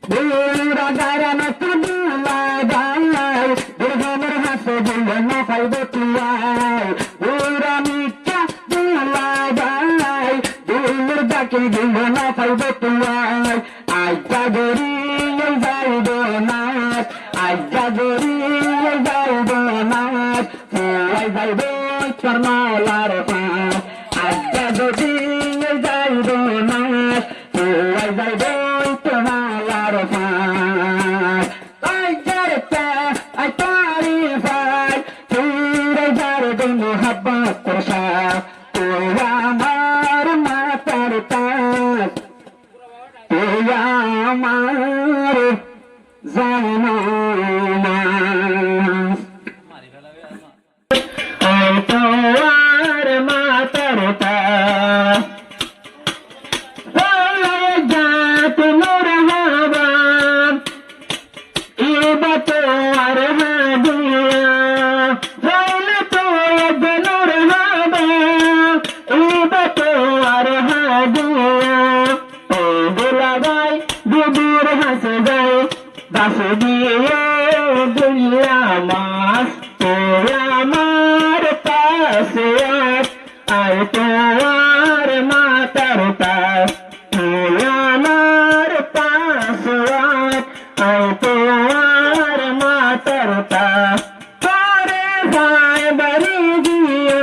বুড়া গারা মত দুলা গাই দুর্গমের হাসে দিলে না পাইবে তুয়াই বুড়া মিঠা দুলা গাই দুলুর ডাকে দিলে না পাইবে তুয়াই আজ্জা গরি যাইব না আজ্জা গরি যাইব না তুই যাইব তোর মালার পাশ আজ্জা গরি যাইব না তুই যাইব তোর মালার পাশ আই করতে আই তারিফাই তুই যার দিন মোহাব্বত তোর সাথ তুই আমার মাতার তাজ তুই আমার জানামাজ আই তোর মাতার তাজ জাত নূর হাবা ইবাত আর হাদিয়া জাত নূর হাবা ইবাত আর হাদিয়া ও দুলাগাই দুদুর হাসে যায় দাস দিয়ে দুনিয়া মাস তো আমার পাশে আয় তোমার মাতার তাস আমার পাশে আয় তোমার মাতার তাস পরে ভাই বাড়ি দিয়ে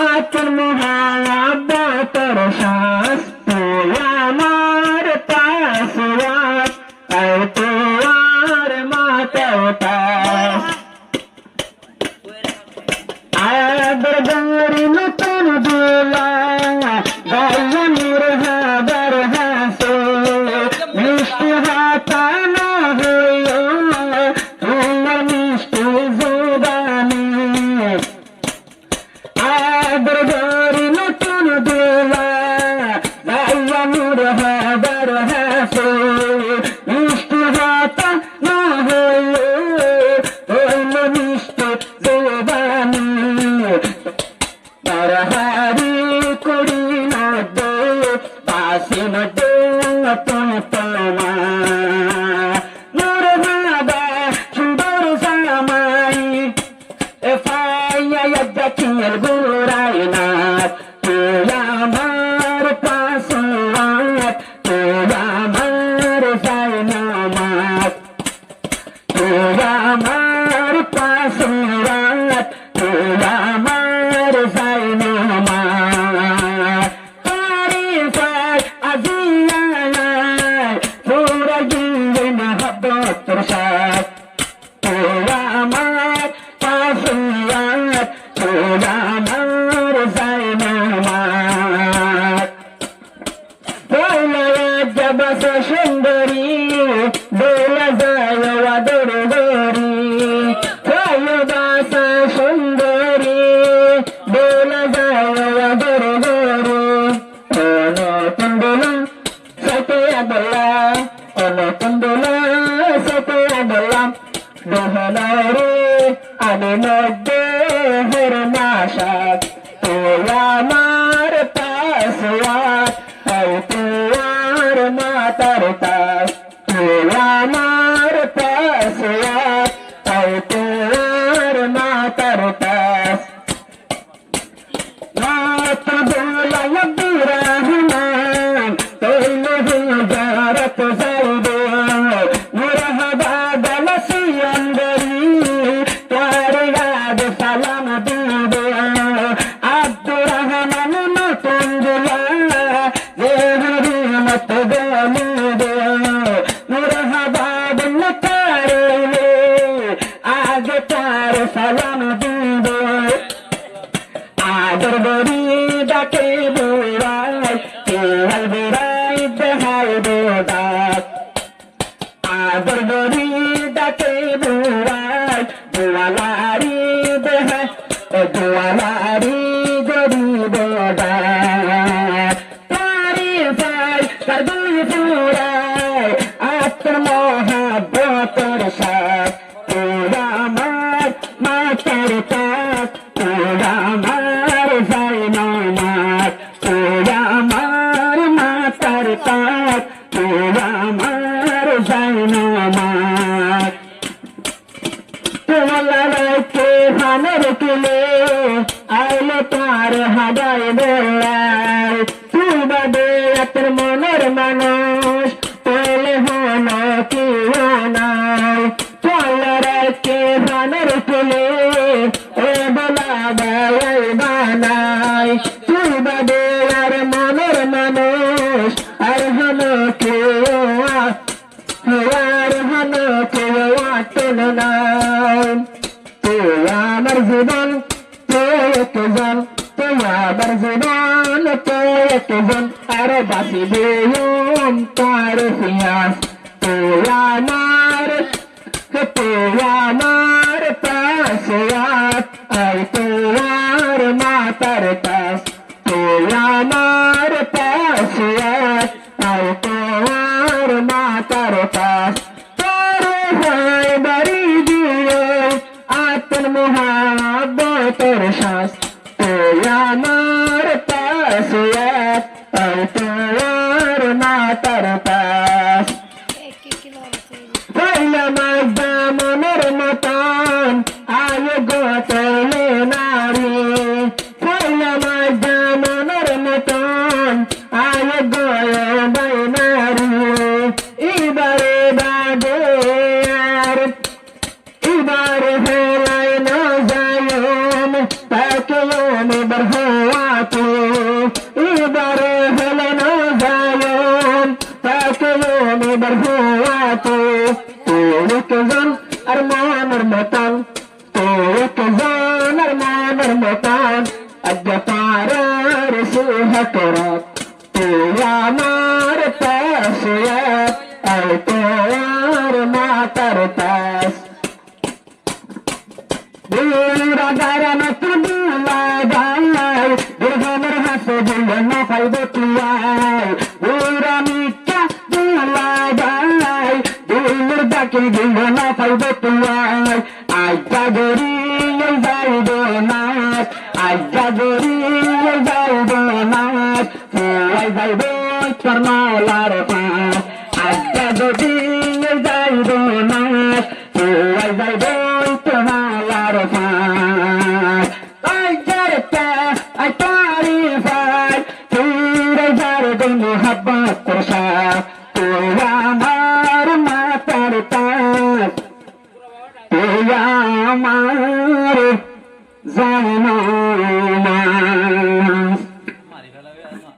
আতর মোহাব্বতের শ্বাস আমার পাশে আয় তোমার মাতার তাস আদর গরি নতুন দোলা গায়নের হাবার হাসে মিষ্টি হাতা না হইও তোমার মিষ্টি জুবানি আদর গরি নতুন দোলা গায়নের হাবার হাসে মিষ্টি হাতা না হইও তোমার মিষ্টি জুবানি তারহারি করি না দে পাশে না দে তোমা নূর বাবা সুন্দর সামাই এফাইয়া ইয়াজ্জাকিল গুরাই না তুই আমার পাশাত তুই আমার জানামাত তুই আমার পাশাত তুই আমার জানামাত তারিফাই আজিয়ায় তোরা গিয়ে মোহাব্বত তোর সাথ তুই আমার পাশাত তুই আমার জানামাত জবস সুন্দরী দোলা যায় আদর গরি বাসা সুন্দরী দোলা যায় আদর গরি নতুন দোলা সাথে আদলা নতুন দোলা সাথে আদলা দোহনারে আনে নদ্দে হর নাশাক তুই আমার পাশাত আয় তোমার মাতার তাস তুই আমার পাশাত আয় তোমার মাতার তাস রাত দোলায় বিরাহমান তৈল হুজারত যাইবে মুরহাবা গলসি অন্দরি তার ইয়াদ সালাম দিবে আব্দুর রহমান নতুন দোলা জেহরি মত গলিবে মুরহাবা বল তারে আগে তার সালাম দিবে আদর গরি ডাকে বুড়াই কেহাল বুড়াই দেহাই বোদাত আদর গরি ডাকে বুড়াই দুয়ালারি দেহাই দুয়ালারি গরি বোদাত তারিফাই কর দুই বুড়াই আত্ম মোহাব্বতের সাথ তুই আমার মাতার তাস তুই আমার জানামাত তুই আমার মাতার তাস তুই আমার যাই না আমার তোমাকে হানের কিলে আইলে তার হাজাই বেলায় তুই বাদে এতের মনের মানুষ পেলে হন কেউ নাই তোমাকে হানের কিলে ও বলা বেলাই বানাই তুই বাদে আর মনের মানুষ আর হন কেউ আর হন কেউ আটল নাই তুই আমার জীবন তুই একজন তুই আমার জীবন তুই একজন আর বাঁচিবে তার ইতিহাস তুই আমার পাশে আই তোমার মাতার পাশ তুই আমার পাশে আই তোমার মাতার পাশ বাড়ি দিয়ে আতন মহাব্বতের শ্বাস তুই আমার পাশে আই তোমার মাতার পাশ কইলাম মনের মতন আয় গতলে নারী কইলাম মনের মতন আয় গয় বাইনারি এবারে বাদে আর এবারে হেলাই না যায়ম তাকে এবার হওয়াতে এবারে হেলে না যায়ম তাকে এবার হওয়াতে তুই একজন আর মনের মতন তুই একজন আর মনের মতন আজ পারার সুহকরত তুই আমার পাশে আর তোর মাতার পাশ রাজার মত দুলা গাই দুর্গমের হাসে দিলে না পাইব তুয়াই ওরা মিথ্যা দুলা গাই দুলুর ডাকে দিলে না পাইব তুয়াই আজ্ঞা গড়িয়ে যাইব নাচ আজ্ঞা গড়িয়ে যাইব নাচ তুই যাইব তোর মাওলার পাশ আজ্ঞা গড়িয়ে যাইব নাচ তুই যাইব